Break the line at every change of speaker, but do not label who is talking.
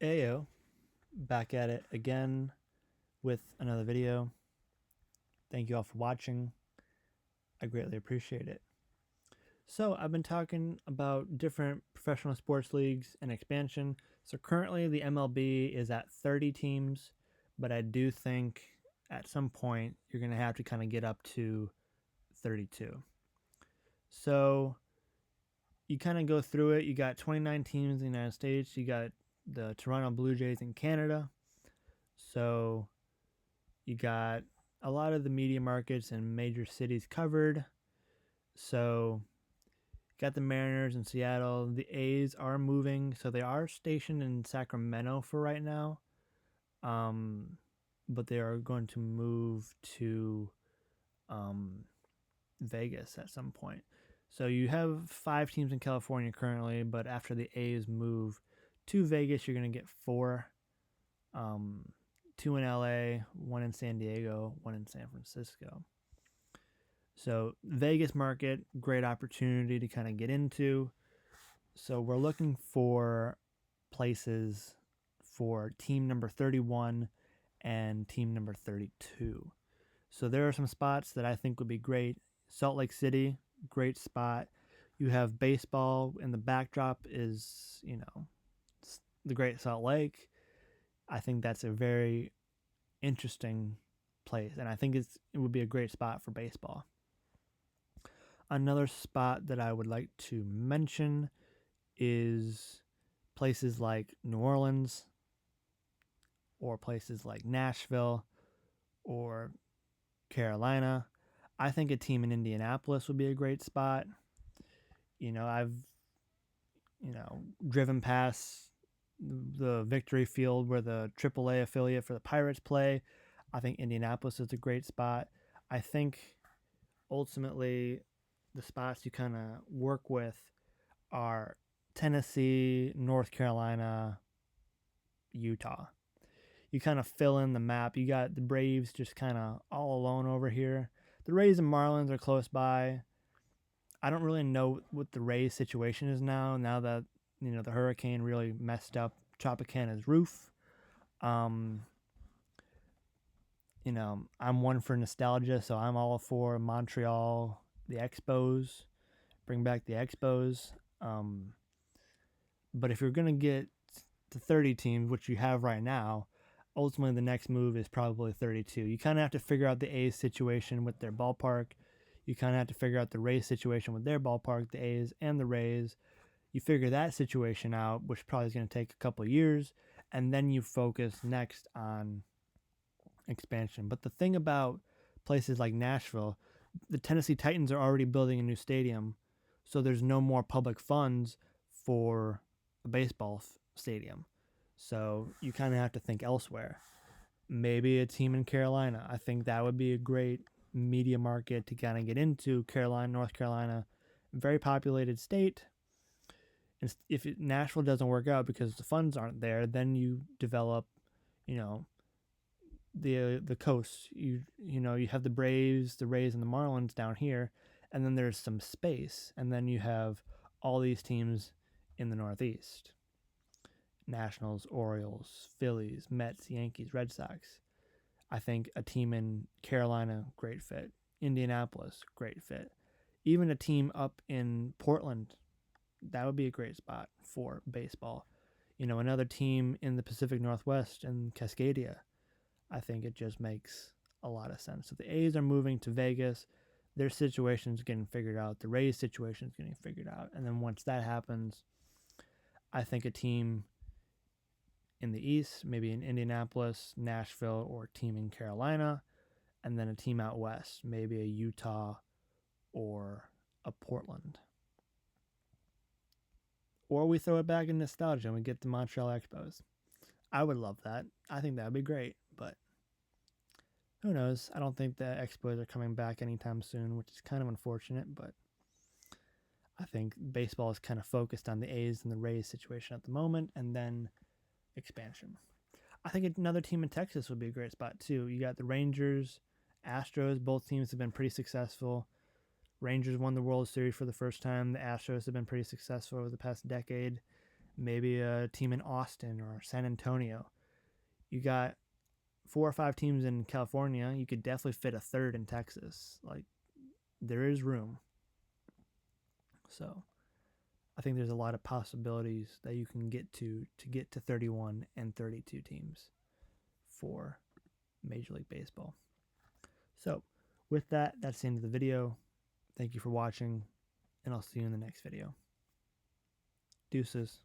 Ayo, back at it again with another video. Thank you all for watching. I greatly appreciate it. So, I've been talking about different professional sports leagues and expansion. So, currently the MLB is at 30 teams, but I do think at some point you're going to have to kind of get up to 32. So, you kind of go through it. You got 29 teams in the United States, you got the Toronto Blue Jays in Canada. So, you got a lot of the media markets and major cities covered. So, got the Mariners in Seattle. The A's are moving, so they are stationed in Sacramento for right now. But they are going to move to um, Vegas at some point. So you have 5 teams in California currently, but after the A's move to Vegas, you're going to get 4. 2 in LA, 1 in San Diego, 1 in San Francisco. So Vegas market, great opportunity to kind of get into. So we're looking for places for team number 31 and team number 32. So there are some spots that I think would be great. Salt Lake City, great spot. You have baseball, and the backdrop is, the Great Salt Lake. I think that's a very interesting place, and I think it would be a great spot for baseball. Another spot that I would like to mention is places like New Orleans or places like Nashville or Carolina. I think a team in Indianapolis would be a great spot. I've driven past the Victory Field where the AAA affiliate for the Pirates play. I think Indianapolis is a great spot. I think ultimately the spots you kind of work with are Tennessee, North Carolina, Utah. You kind of fill in the map. You got the Braves just kind of all alone over here. The Rays and Marlins are close by. I don't really know what the Rays situation is now that the hurricane really messed up Tropicana's roof. Um, I'm one for nostalgia, so I'm all for Montreal, the Expos, bring back the Expos. Um, but if you're gonna get to 30 teams, which you have right now, ultimately the next move is probably 32. You kind of have to figure out the A's situation with their ballpark. You kind of have to figure out the Rays situation with their ballpark, the A's and the Rays. You figure that situation out, which probably is going to take a couple of years, and then you focus next on expansion. But the thing about places like Nashville, the Tennessee Titans are already building a new stadium, so there's no more public funds for a baseball stadium. So you kind of have to think elsewhere. Maybe a team in Carolina. I think that would be a great media market to kind of get into. Carolina, North Carolina, very populated state. And if Nashville doesn't work out because the funds aren't there, then you develop, you know, the coast. You have the Braves, the Rays, and the Marlins down here, and then there's some space, and then you have all these teams in the Northeast. Nationals, Orioles, Phillies, Mets, Yankees, Red Sox. I think a team in Carolina, great fit. Indianapolis, great fit. Even a team up in Portland, that would be a great spot for baseball. Another team in the Pacific Northwest in Cascadia. I think it just makes a lot of sense. So the A's are moving to Vegas. Their situation is getting figured out. The Rays situation is getting figured out. And then once that happens, I think a team in the East, maybe in Indianapolis, Nashville, or a team in Carolina, and then a team out west, maybe a Utah or a Portland. Or we throw it back in nostalgia and we get the Montreal Expos. I would love that. I think that would be great, but who knows? I don't think the Expos are coming back anytime soon, which is kind of unfortunate, but I think baseball is kind of focused on the A's and the Rays situation at the moment, and then expansion. I think another team in Texas would be a great spot too. You got the Rangers, Astros. Both teams have been pretty successful. Rangers won the World Series for the first time. The Astros have been pretty successful over the past decade. maybe a team in Austin or San Antonio. You got 4 or 5 teams in California. You could definitely fit a third in Texas. Like, there is room. So I think there's a lot of possibilities that you can get to get to 31 and 32 teams for Major League Baseball. So with that, that's the end of the video. Thank you for watching, and I'll see you in the next video. Deuces.